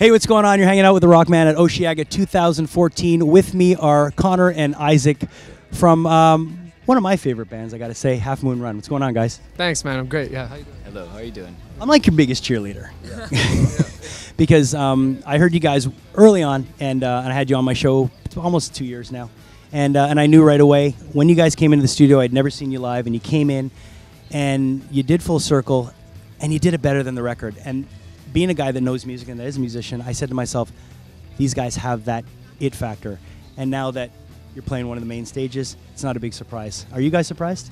Hey, what's going on? You're hanging out with the Rockman at Osheaga 2014. With me are Connor and Isaac from one of my favorite bands, I gotta say, Half Moon Run. What's going on, guys? Thanks, man. I'm great. Yeah. How you doing? Hello. How are you doing? I'm like your biggest cheerleader. Yeah. Because I heard you guys early on, and I had you on my show almost 2 years now. And I knew right away, when you guys came into the studio, I'd never seen you live, and you came in, and you did Full Circle, and you did it better than the record. And being a guy that knows music and that is a musician, I said to myself, these guys have that it factor. And now that you're playing one of the main stages, it's not a big surprise. Are you guys surprised?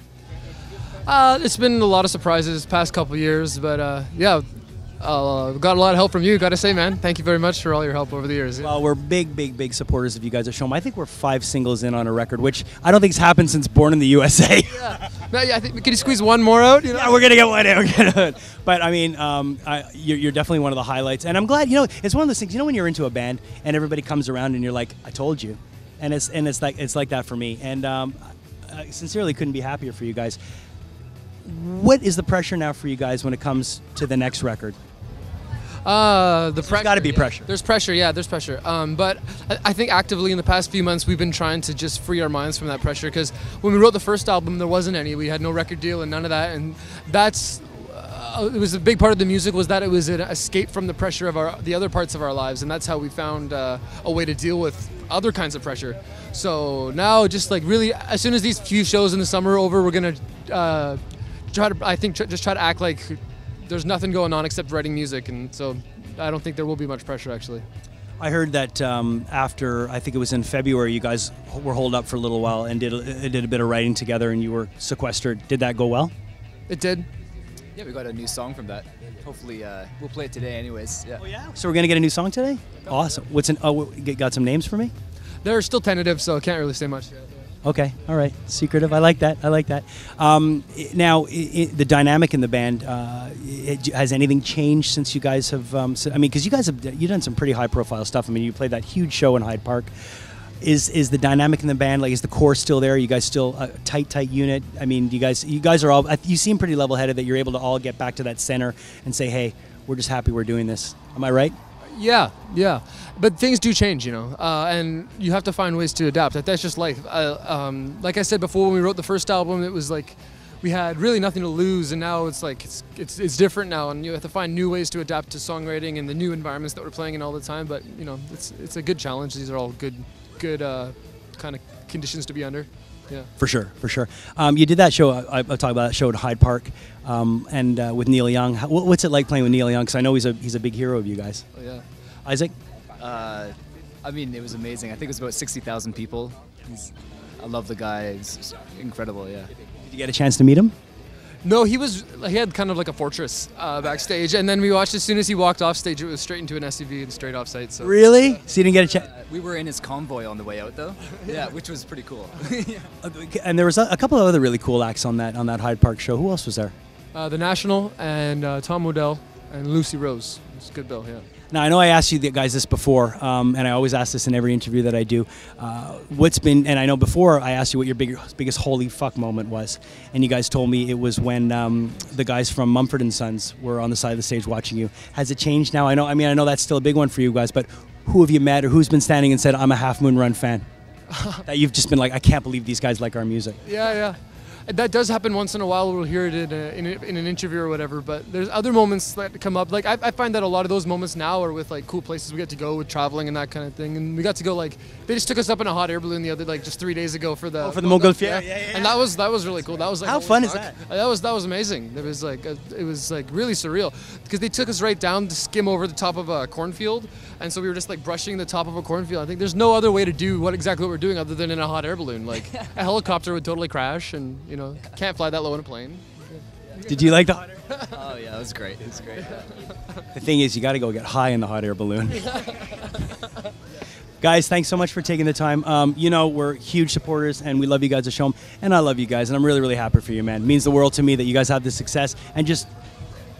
It's been a lot of surprises past couple years, but yeah, got a lot of help from you. Got to say, man, thank you very much for all your help over the years. Well, we're big supporters of you guys at Show'em. I think we're 5 singles in on a record, which I don't think has happened since Born in the USA. Yeah, I think can you squeeze one more out? You know? Yeah, we're gonna get one in. But I mean, you're definitely one of the highlights, and I'm glad. You know, it's one of those things. You know, when you're into a band and everybody comes around and you're like, "I told you," and it's like that for me. And I sincerely couldn't be happier for you guys. What is the pressure now for you guys when it comes to the next record? There's got to be pressure. There's pressure, yeah, there's pressure. But I think actively in the past few months we've been trying to just free our minds from that pressure, because when we wrote the first album there wasn't any. We had no record deal and none of that, and that's it was a big part of the music, was that it was an escape from the pressure of the other parts of our lives, and that's how we found a way to deal with other kinds of pressure. So now, just like really, as soon as these few shows in the summer are over, we're gonna try to act like there's nothing going on except writing music, and so I don't think there will be much pressure, actually. I heard that after, I think it was in February, you guys were holed up for a little while and did a bit of writing together, and you were sequestered. Did that go well? It did. Yeah, we got a new song from that. Hopefully, we'll play it today anyways. Yeah. Oh, yeah? So we're going to get a new song today? Awesome. Got some names for me? They're still tentative, so I can't really say much yet. Okay, all right. Secretive. I like that. Now, the dynamic in the band, has anything changed since you guys have? I mean, because you guys you've done some pretty high-profile stuff. I mean, you played that huge show in Hyde Park. Is the dynamic in the band, like, is the core still there? Are you guys still a tight unit? I mean, you guys are all. You seem pretty level-headed that you're able to all get back to that center and say, hey, we're just happy we're doing this. Am I right? Yeah. But things do change, you know, and you have to find ways to adapt. That's just life. Like I said before, when we wrote the first album, it was like we had really nothing to lose, and now it's like it's different now, and you have to find new ways to adapt to songwriting and the new environments that we're playing in all the time. But you know, it's a good challenge. These are all good kind of conditions to be under. Yeah. For sure. You did that show. I'll talk about that show at Hyde Park, and with Neil Young. What's it like playing with Neil Young? Because I know he's a big hero of you guys. Oh, yeah. Isaac? I mean, it was amazing. I think it was about 60,000 people. I love the guy. He's incredible. Yeah. Did you get a chance to meet him? No, he had kind of like a fortress backstage, and then we watched as soon as he walked off stage, it was straight into an SUV and straight off site. So. Really? So you didn't get a chance? We were in his convoy on the way out, though. Yeah, which was pretty cool. Yeah. And there was a couple of other really cool acts on that Hyde Park show. Who else was there? The National and Tom Odell and Lucy Rose. It's a good bill, yeah. Now, I know I asked you guys this before, and I always ask this in every interview that I do. And I know before I asked you what your biggest holy fuck moment was, and you guys told me it was when the guys from Mumford & Sons were on the side of the stage watching you. Has it changed now? I know that's still a big one for you guys, but who have you met, or who's been standing and said, I'm a Half Moon Run fan? That you've just been like, I can't believe these guys like our music. Yeah. That does happen once in a while. We'll hear it in an interview or whatever, but there's other moments that come up. Like I find that a lot of those moments now are with like cool places we get to go with traveling and that kind of thing. And we got to go, like, they just took us up in a hot air balloon the other, like, just 3 days ago for the Montgolfier. Yeah. And that was really cool. That was like, how fun is that? That was amazing. It was like really surreal, because they took us right down to skim over the top of a cornfield, and so we were just like brushing the top of a cornfield. I think there's no other way to do exactly what we're doing other than in a hot air balloon. Like a helicopter would totally crash, and you know, can't fly that low in a plane. Did you like the hot air? Oh yeah, it was great. It was great. The thing is, you got to go get high in the hot air balloon. Guys, thanks so much for taking the time. You know, we're huge supporters, and we love you guys at Show'em, and I love you guys, and I'm really happy for you, man. It means the world to me that you guys have this success, and just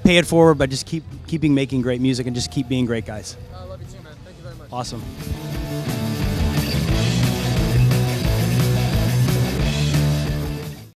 pay it forward, but just keep making great music and just keep being great guys. I love you too, man. Thank you very much. Awesome.